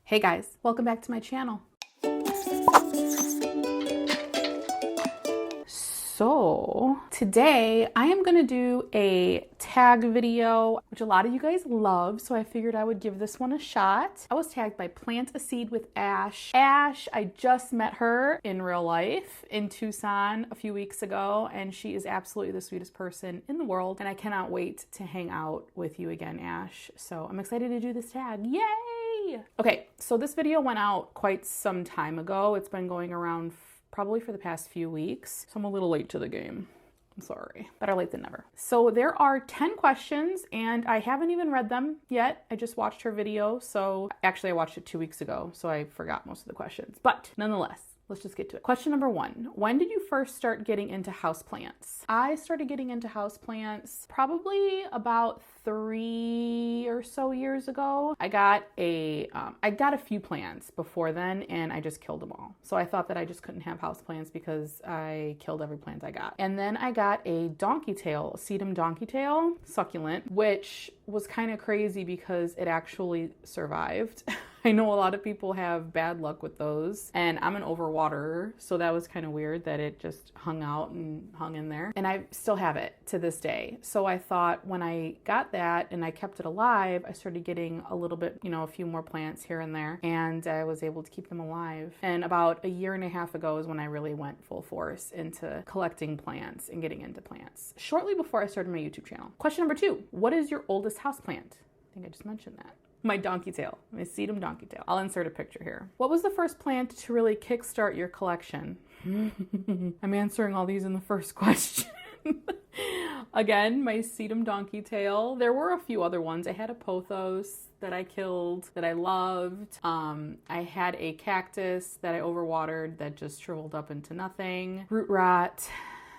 Hey guys, welcome back to my channel. So today I am gonna do a tag video, which a lot of you guys love, so I figured I would give this one a shot. I was tagged by Plant a Seed with Ash. Ash, I just met her in real life in Tucson a few weeks ago, and she is absolutely the sweetest person in the world, and I cannot wait to hang out with you again, Ash. So I'm excited to do this tag. Yay! Okay, so this video went out quite some time ago. It's been going around probably for the past few weeks, so I'm a little late to the game. I'm sorry. Better late than never. So there are 10 questions and I haven't even read them yet. I just watched her video. So actually I watched it 2 weeks ago, so I forgot most of the questions, but nonetheless, let's just get to it. Question number 1. When did you first start getting into houseplants? I started getting into houseplants probably about 3 or so years ago. I got a few plants before then and I just killed them all. So I thought that I just couldn't have houseplants because I killed every plant I got. And then I got a donkey tail, a sedum donkey tail succulent, which was kind of crazy because it actually survived. I know a lot of people have bad luck with those, and I'm an overwaterer, so that was kind of weird that it just hung out and hung in there. And I still have it to this day. So I thought when I got that and I kept it alive, I started getting a little bit, a few more plants here and there, and I was able to keep them alive. And about a year and a half ago is when I really went full force into collecting plants and getting into plants, shortly before I started my YouTube channel. Question number 2, what is your oldest houseplant? I think I just mentioned that. My donkey tail, my sedum donkey tail. I'll insert a picture here. What was the first plant to really kickstart your collection? I'm answering all these in the first question. Again, my sedum donkey tail. There were a few other ones. I had a pothos that I killed that I loved. I had a cactus that I overwatered that just shriveled up into nothing. Root rot.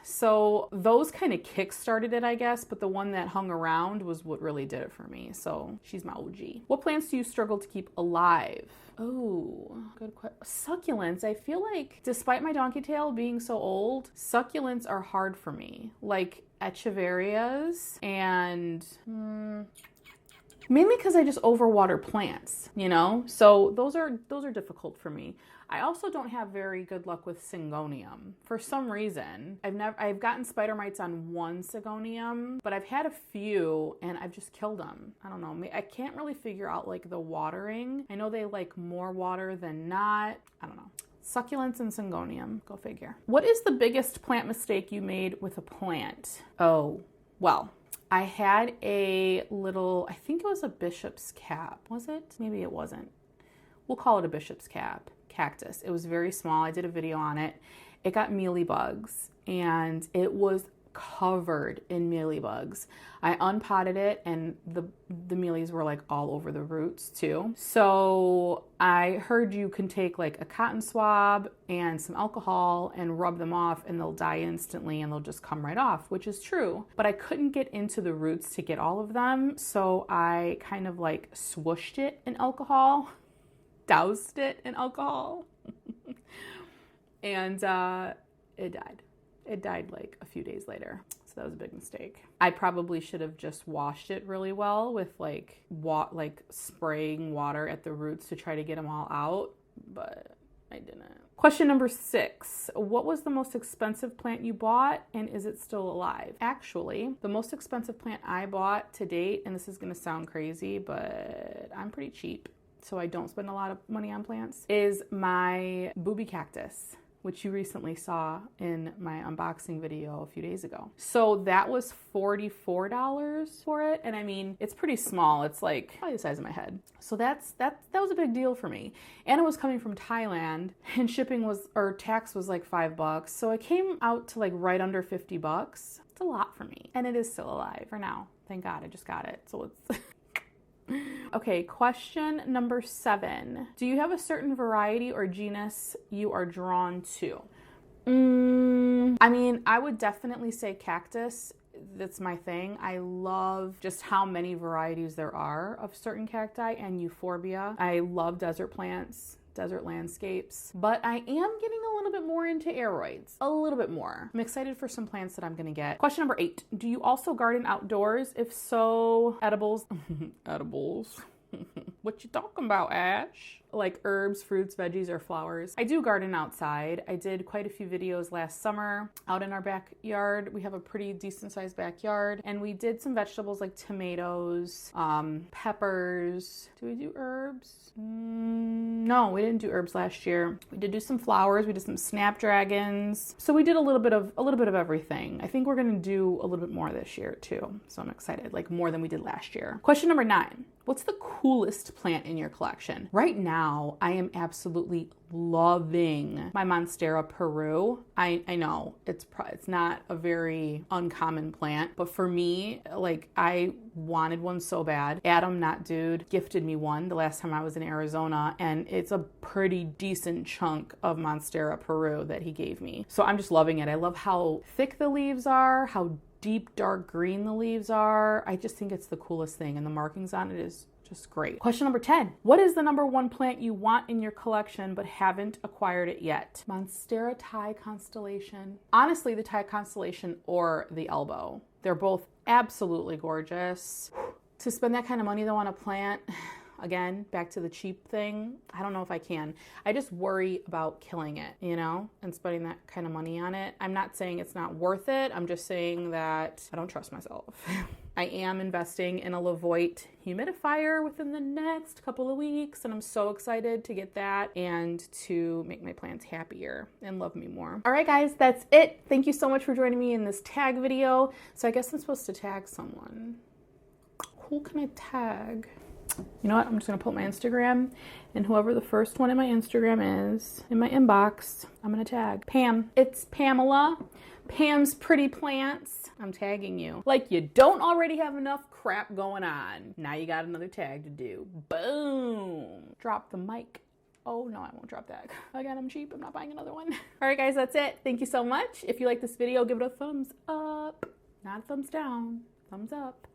So those kind of kick-started it, I guess, but the one that hung around was what really did it for me. So she's my OG. What plants do you struggle to keep alive? Oh, good question. Succulents. I feel like despite my donkey tail being so old, succulents are hard for me. Like echeverias and mainly because I just overwater plants, So those are difficult for me. I also don't have very good luck with syngonium. For some reason, I've gotten spider mites on one syngonium, but I've had a few and I've just killed them. I don't know. I can't really figure out like the watering. I know they like more water than not. I don't know. Succulents and syngonium, go figure. What is the biggest plant mistake you made with a plant? Oh, well, I had a little, I think it was a bishop's cap. Was it? Maybe it wasn't. We'll call it a bishop's cap. Cactus. It was very small. I did a video on it. It got mealybugs and it was covered in mealybugs. I unpotted it and the mealies were like all over the roots too. So I heard you can take like a cotton swab and some alcohol and rub them off and they'll die instantly and they'll just come right off, which is true. But I couldn't get into the roots to get all of them. So I kind of like swooshed it in alcohol. Doused it in alcohol and it died. It died like a few days later. So that was a big mistake. I probably should have just washed it really well with like spraying water at the roots to try to get them all out, but I didn't. Question number 6. What was the most expensive plant you bought and is it still alive? Actually, the most expensive plant I bought to date, and this is gonna sound crazy, but I'm pretty cheap, so I don't spend a lot of money on plants, is my Boobie Cactus, which you recently saw in my unboxing video a few days ago. So that was $44 for it. And I mean, it's pretty small. It's like probably the size of my head. So that was a big deal for me. And it was coming from Thailand and tax was like $5. So it came out to like right under $50. It's a lot for me. And it is still alive for now. Thank God I just got it. So it's Okay, question number 7. Do you have a certain variety or genus you are drawn to? I mean, I would definitely say cactus. That's my thing. I love just how many varieties there are of certain cacti and euphorbia. I love desert plants. desert landscapes, but I am getting a little bit more into aeroids, a little bit more. I'm excited for some plants that I'm gonna get. Question number 8, do you also garden outdoors? If so, edibles. Edibles. What you talking about, Ash? Like herbs, fruits, veggies, or flowers. I do garden outside. I did quite a few videos last summer out in our backyard. We have a pretty decent sized backyard, and we did some vegetables like tomatoes, peppers. Do we do herbs? No, we didn't do herbs last year. We did do some flowers. We did some snapdragons. So we did a little bit of everything. I think we're gonna do a little bit more this year too. So I'm excited, like more than we did last year. Question number 9. What's the coolest plant in your collection? Right now, I am absolutely loving my Monstera Peru. I know it's not a very uncommon plant, but for me, like I wanted one so bad. Adam, not dude, gifted me one the last time I was in Arizona, and it's a pretty decent chunk of Monstera Peru that he gave me. So I'm just loving it. I love how thick the leaves are, how deep dark green the leaves are. I just think it's the coolest thing, and the markings on it is just great. Question number 10. What is the number 1 plant you want in your collection but haven't acquired it yet? Monstera Thai Constellation. Honestly, the Thai Constellation or the Elbow. They're both absolutely gorgeous. To spend that kind of money though on a plant, again, back to the cheap thing, I don't know if I can. I just worry about killing it, you know, and spending that kind of money on it. I'm not saying it's not worth it. I'm just saying that I don't trust myself. I am investing in a Levoit humidifier within the next couple of weeks, and I'm so excited to get that and to make my plants happier and love me more. All right, guys, that's it. Thank you so much for joining me in this tag video. So I guess I'm supposed to tag someone. Who can I tag? You know what? I'm just gonna put my Instagram, and whoever the first one in my Instagram is in my inbox, I'm gonna tag. Pam. It's Pamela. Pam's Pretty Plants. I'm tagging you. Like you don't already have enough crap going on. Now you got another tag to do. Boom. Drop the mic. Oh no, I won't drop that. Again, I'm cheap. I'm not buying another one. All right, guys, that's it. Thank you so much. If you like this video, give it a thumbs up. Not a thumbs down. Thumbs up.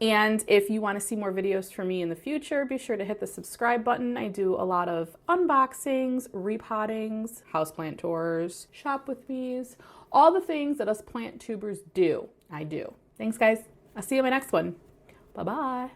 And if you want to see more videos from me in the future, be sure to hit the subscribe button. I do a lot of unboxings, repottings, houseplant tours, shop with me's, all the things that us plant tubers do. I do. Thanks, guys. I'll see you in my next one. Bye-bye.